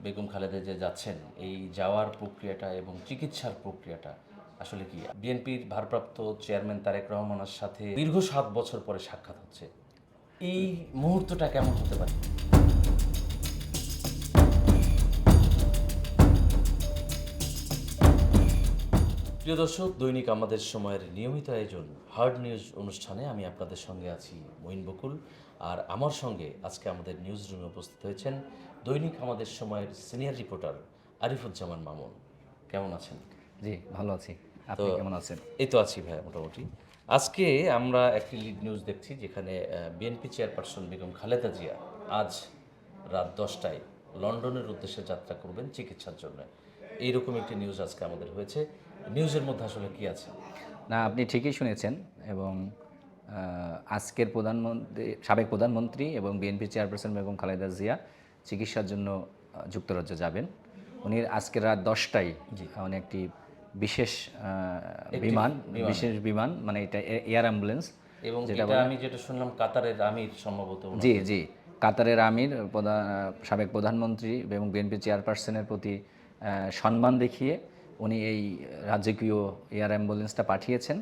বেগম খালেদা যে যাচ্ছেন, এই যাওয়ার প্রক্রিয়াটা এবং চিকিৎসার প্রক্রিয়াটা আসলে কি? বিএনপির ভারপ্রাপ্ত চেয়ারম্যান তারেক রহমানের সাথে দীর্ঘ 7 বছর পরে সাক্ষাৎ হচ্ছে। এই মুহূর্তটা কেমন হতে পারে? প্রিয় দর্শক, দৈনিক আমাদের সময়ের নিয়মিত আয়োজন হার্ড নিউজ অনুষ্ঠানে আমি আপনাদের সঙ্গে আছি মঈন বকুল। আর আমার সঙ্গে আজকে আমাদের নিউজ রুমে উপস্থিত হয়েছেন দৈনিক আমাদের সময়ের সিনিয়র রিপোর্টার আরিফুজ্জামান মামুন। কেমন আছেন? জি, ভালো আছি। আপনি কেমন আছেন? এই তো আছি ভাই, মোটামুটি। আজকে আমরা একটি লিড নিউজ দেখছি, যেখানে বিএনপি চেয়ারপারসন বেগম খালেদা জিয়া আজ রাত 10টায় লন্ডনের উদ্দেশ্যে যাত্রা করবেন চিকিৎসার জন্য। এইরকম একটি নিউজ আজকে আমাদের হয়েছে। নিউজের মধ্যে আসলে কি আছে? না, আপনি ঠিকই শুনেছেন এবং আজকের সাবেক প্রধানমন্ত্রী এবং বিএনপি চেয়ারপারসন বেগম খালেদা জিয়া চিকিৎসার জন্য যুক্তরাজ্য যাবেন। উনি আজকে রাত 10টায় উনি একটি বিশেষ বিমান, মানে এটা এয়ার অ্যাম্বুলেন্স, এবং আমি যেটা শুনলাম কাতারের আমির সম্ভবত। জি, কাতারের আমির সাবেক প্রধানমন্ত্রী এবং বিএনপি চেয়ারপারসনের প্রতি সম্মান দেখিয়ে উনি এই রাজকীয় এয়ার অ্যাম্বুলেন্সটা পাঠিয়েছেন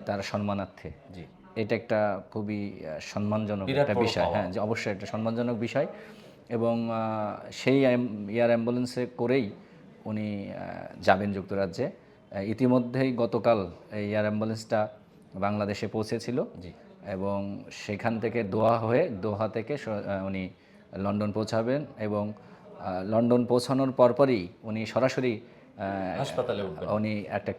তার সম্মানার্থে। এটা একটা খুবই সম্মানজনক একটা বিষয়। হ্যাঁ, যে অবশ্যই একটা সম্মানজনক বিষয়। এবং সেই এয়ার অ্যাম্বুলেন্সে করেই উনি যাবেন যুক্তরাজ্যে। ইতিমধ্যেই গতকাল এই এয়ার অ্যাম্বুলেন্সটা বাংলাদেশে পৌঁছেছিল এবং সেখান থেকে দোহা থেকে উনি লন্ডন পৌঁছাবেন এবং লন্ডন পৌঁছানোর পরপরই উনি সরাসরি হাসপাতালে উঠবেন। উনি একটা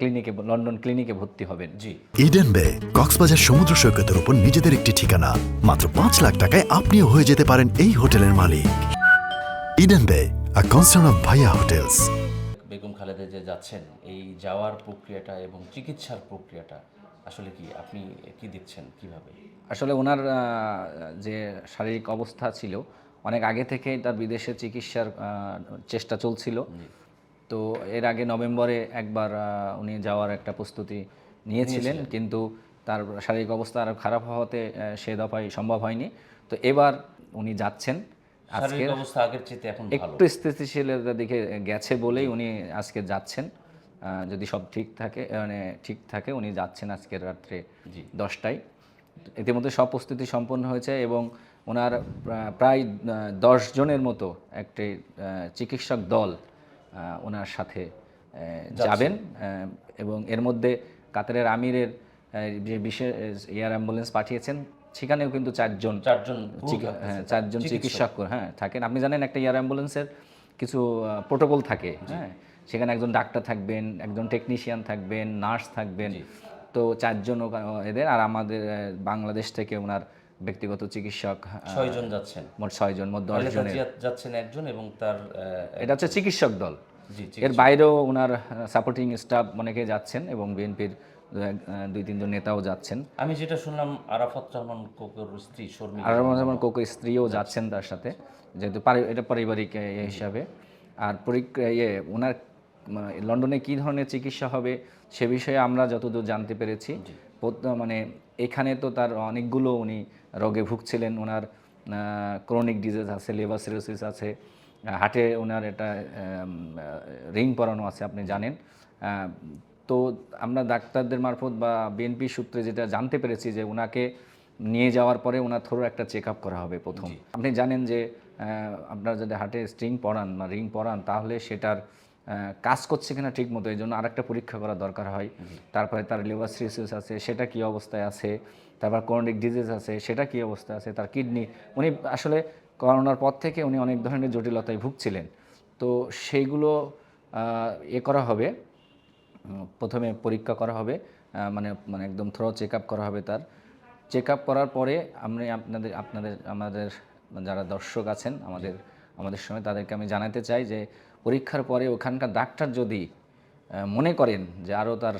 লন্ডন ক্লিনিকে ভর্তি হবেন। জি। ইডেন বে কক্সবাজার সমুদ্র সৈকতের উপর নিজেদের একটি ঠিকানা। মাত্র 5 লাখ টাকায় আপনিও হয়ে যেতে পারেন এই হোটেলের মালিক। ইডেন বে, আ কনসার্ন অফ ভাইয়া হোটেলস। বেগম খালেদা যে যাচ্ছেন, এই যাওয়ার প্রক্রিয়াটা এবং চিকিৎসার প্রক্রিয়াটা আসলে কি? আপনি কি দেখছেন কিভাবে? আসলে ওনার যে শারীরিক অবস্থা ছিল, অনেক আগে থেকেই তার বিদেশে চিকিৎসার চেষ্টা চলছিল। তো এর আগে নভেম্বরে একবার উনি যাওয়ার একটা প্রস্তুতি নিয়েছিলেন, কিন্তু তার শারীরিক অবস্থা আরও খারাপ হওয়াতে সে দফায় সম্ভব হয়নি। তো এবার উনি যাচ্ছেন। আজকে অবস্থা আগের চেয়ে এখন একটু স্থিতিশীলতার দিকে গেছে বলেই উনি আজকে যাচ্ছেন। যদি সব ঠিক থাকে উনি যাচ্ছেন আজকের রাত্রে 10টায়। ইতিমধ্যে সব প্রস্তুতি সম্পন্ন হয়েছে এবং ওনার প্রায় 10 জনের মতো একটি চিকিৎসক দল ওনার সাথে যাবেন এবং এর মধ্যে কাতারের আমিরের যে বিশেষ এয়ার অ্যাম্বুলেন্স পাঠিয়েছেন, সেখানেও কিন্তু চারজন চিকিৎসক থাকেন। আপনি জানেন একটা এয়ার অ্যাম্বুলেন্সের কিছু প্রোটোকল থাকে। হ্যাঁ, সেখানে একজন ডাক্তার থাকবেন, একজন টেকনিশিয়ান থাকবেন, নার্স থাকবেন। তো 4 জন এদের, আর আমাদের বাংলাদেশ থেকে ওনার ব্যক্তিগত চিকিৎসক 6 জন যাচ্ছেন। মোট 6 জন, মোট 10 জনের যাচ্ছেন একজন, এবং তার এটা হচ্ছে চিকিৎসক দল। এর বাইরেও ওনার সাপোর্টিং স্টাফ অনেকে যাচ্ছেন এবং বিএনপির 2-3 জন নেতাও যাচ্ছেন। আমি যেটা শুনলাম আরাফাত রহমান কোকোর স্ত্রী কোকোর স্ত্রীও যাচ্ছেন তার সাথে, যেহেতু এটা পারিবারিক হিসাবে। আর ওনার লন্ডনে কী ধরনের চিকিৎসা হবে সে বিষয়ে আমরা যতদূর জানতে পেরেছি, মানে এখানে তো তার অনেকগুলো উনি রোগে ভুগছিলেন। ওনার ক্রনিক ডিজিজ আছে, লিভার সিরোসিস আছে, হার্টে ওনার এটা রিং পরানো আছে, আপনি জানেন। তো আমরা ডাক্তারদের মারফত বা বিএনপি সূত্রে যেটা জানতে পেরেছি যে ওনাকে নিয়ে যাওয়ার পরে ওনার থ্রো একটা চেক আপ করা হবে প্রথম। আপনি জানেন যে আপনার যদি হার্টে স্ট্রিং পরান বা রিং পরান, তাহলে সেটার কাজ করছে কিনা ঠিক মতো, এই জন্য আরেকটা পরীক্ষা করা দরকার হয়। তারপরে তার লিভার সিরোসিস আছে, সেটা কী অবস্থায় আছে, তারপর ক্রনিক ডিজিজ আছে, সেটা কী অবস্থায় আছে, তার কিডনি। উনি আসলে করোনার পর থেকে উনি অনেক ধরনের জটিলতায় ভুগছিলেন। তো সেইগুলো করা হবে। প্রথমে পরীক্ষা করা হবে, মানে একদম থ্রো চেক আপ করা হবে। তার চেক আপ করার পরে আমাদের যারা দর্শক আছেন আমাদের সময়, তাদেরকে আমি জানাতে চাই যে পরীক্ষার পরে ওখানকার ডাক্তার যদি মনে করেন যে আরও তার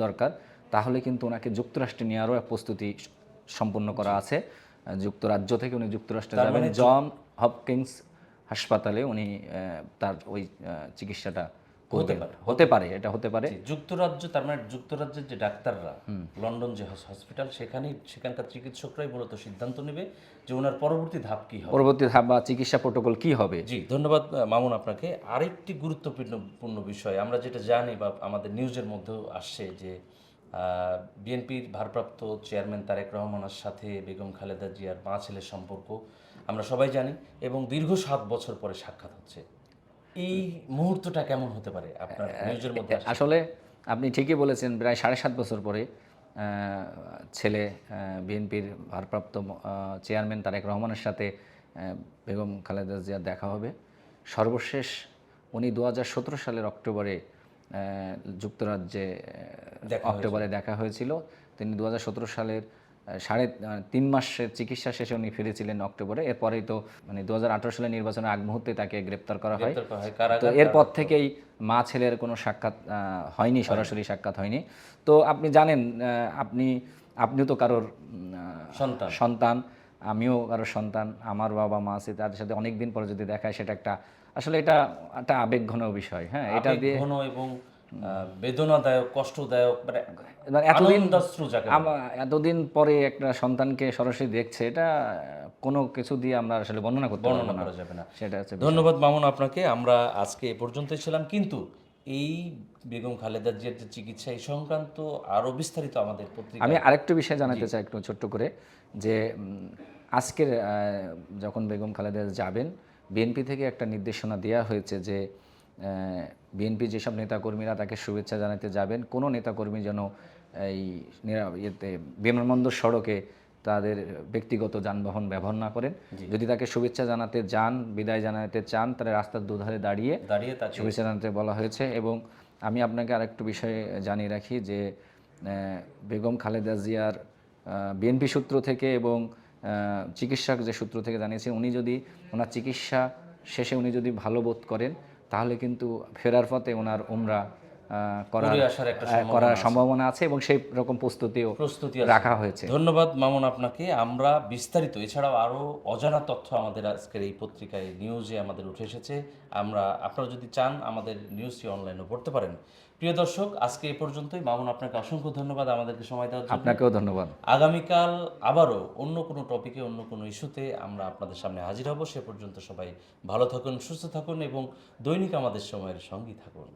দরকার, তাহলে কিন্তু ওনাকে যুক্তরাষ্ট্রে নিয়ে আরও প্রস্তুতি সম্পন্ন করা আছে। যুক্তরাজ্য থেকে উনি যুক্তরাষ্ট্রে যাবেন, জন হপকিন্স হাসপাতালে উনি তার ওই চিকিৎসাটা হতে পারে। হতে পারে, এটা হতে পারে। জি, যুক্তরাজ্য, তার মানে যুক্তরাজ্যের যে ডাক্তাররা, লন্ডন যে হসপিটাল, সেখানকার চিকিৎসকরাই মূলত সিদ্ধান্ত নেবে যে ওনার পরবর্তী ধাপ কি হবে। পরবর্তী ধাপ বা চিকিৎসা প্রোটোকল কি হবে। জি, ধন্যবাদ মামুন আপনাকে। আরেকটি গুরুত্বপূর্ণ বিষয় আমরা যেটা জানি বা আমাদের নিউজের মধ্যেও আসছে যে বিএনপির ভারপ্রাপ্ত চেয়ারম্যান তারেক রহমানের সাথে বেগম খালেদা জিয়ার মা ছেলের সম্পর্ক আমরা সবাই জানি, এবং দীর্ঘ 7 বছর পরে সাক্ষাৎ হচ্ছে। এই মুহূর্তটা কেমন হতে পারে আপনার নিউজের মধ্যে আসছে? আসলে আপনি ঠিকই বলেছেন, প্রায় 7.5 বছর পরে ছেলে বিএনপির ভারপ্রাপ্ত চেয়ারম্যান তারেক রহমানের সাথে বেগম খালেদা জিয়ার দেখা হবে। সর্বশেষ উনি 2017 সালের অক্টোবরে যুক্তরাজ্যে অক্টোবরে দেখা হয়েছিল। তিনি 2017 সালের 3.5 মাসের চিকিৎসা শেষে উনি ফিরেছিলেন অক্টোবরে। এরপরেই তো মানে 2018 সালের নির্বাচনের আগ মুহূর্তে তাকে গ্রেপ্তার করা হয়। তো এরপর থেকেই মা ছেলের কোনো সাক্ষাৎ হয়নি, সরাসরি সাক্ষাৎ হয়নি। তো আপনি জানেন, আপনিও তো কারোর সন্তান, আমিও কারোর সন্তান। আমার বাবা মা আছে, তাদের সাথে অনেক দিন পরে যদি দেখায়, সেটা আসলে এটা একটা আবেগঘন বিষয়। হ্যাঁ, এটা দিয়ে ঘন এবং বেদনাদায়ক, কষ্টদায়ক, মানে এতদিন পরে একটা সন্তানকে সরাসরি দেখছে, এটা কোনো কিছু দিয়ে আমরা আসলে বর্ণনা করা যাবে না। সেটা হচ্ছে। ধন্যবাদ মামুন আপনাকে। আমরা আজকে এ পর্যন্তই ছিলাম, কিন্তু এই বেগম খালেদা জিয়ার যে চিকিৎসা এই সংক্রান্ত আরো বিস্তারিত আমাদের পত্রিকা। আমি আরেকটু বিষয় জানাতে চাই একটু ছোট্ট করে, যে আজকের যখন বেগম খালেদা যাবেন, বিএনপি থেকে একটা নির্দেশনা দেওয়া হয়েছে যে বিএনপি যেসব নেতাকর্মীরা তাকে শুভেচ্ছা জানাতে যাবেন, কোনো নেতাকর্মী যেন এই বিমানবন্দর সড়কে তাদের ব্যক্তিগত যানবাহন ব্যবহার না করেন। যদি তাকে শুভেচ্ছা জানাতে যান, বিদায় জানাতে চান, তাহলে রাস্তার দুধারে দাঁড়িয়ে তাকে শুভেচ্ছা জানাতে বলা হয়েছে। এবং আমি আপনাকে আরেকটু বিষয় জানিয়ে রাখি যে বেগম খালেদা জিয়ার বিএনপি সূত্র থেকে এবং চিকিৎসক যে সূত্র থেকে জানিয়েছেন, উনি যদি ওনার চিকিৎসা শেষে উনি যদি ভালো বোধ করেন, তাহলে কিন্তু ফেরার পথে ওনার উমরা করার সম্ভাবনা আছে, এবং সেই রকম প্রস্তুতি রাখা হয়েছে। ধন্যবাদ মামুন আপনাকে। আমরা বিস্তারিত, এছাড়াও আরও অজানা তথ্য আমাদের আজকের এই পত্রিকায় নিউজে আমাদের উঠে এসেছে। আপনারা যদি চান আমাদের নিউজটি অনলাইনে পড়তে পারেন। প্রিয় দর্শক, আজকে এই পর্যন্তই। মামুন, আপনাকে অসংখ্য ধন্যবাদ আমাদেরকে সময় দেওয়ার জন্য। আপনাকেও ধন্যবাদ। আগামীকাল আবারও অন্য কোনো টপিকে, অন্য কোনো ইস্যুতে আমরা আপনাদের সামনে হাজির হব। সে পর্যন্ত সবাই ভালো থাকুন, সুস্থ থাকুন এবং দৈনিক আমাদের সময়ের সঙ্গী থাকুন।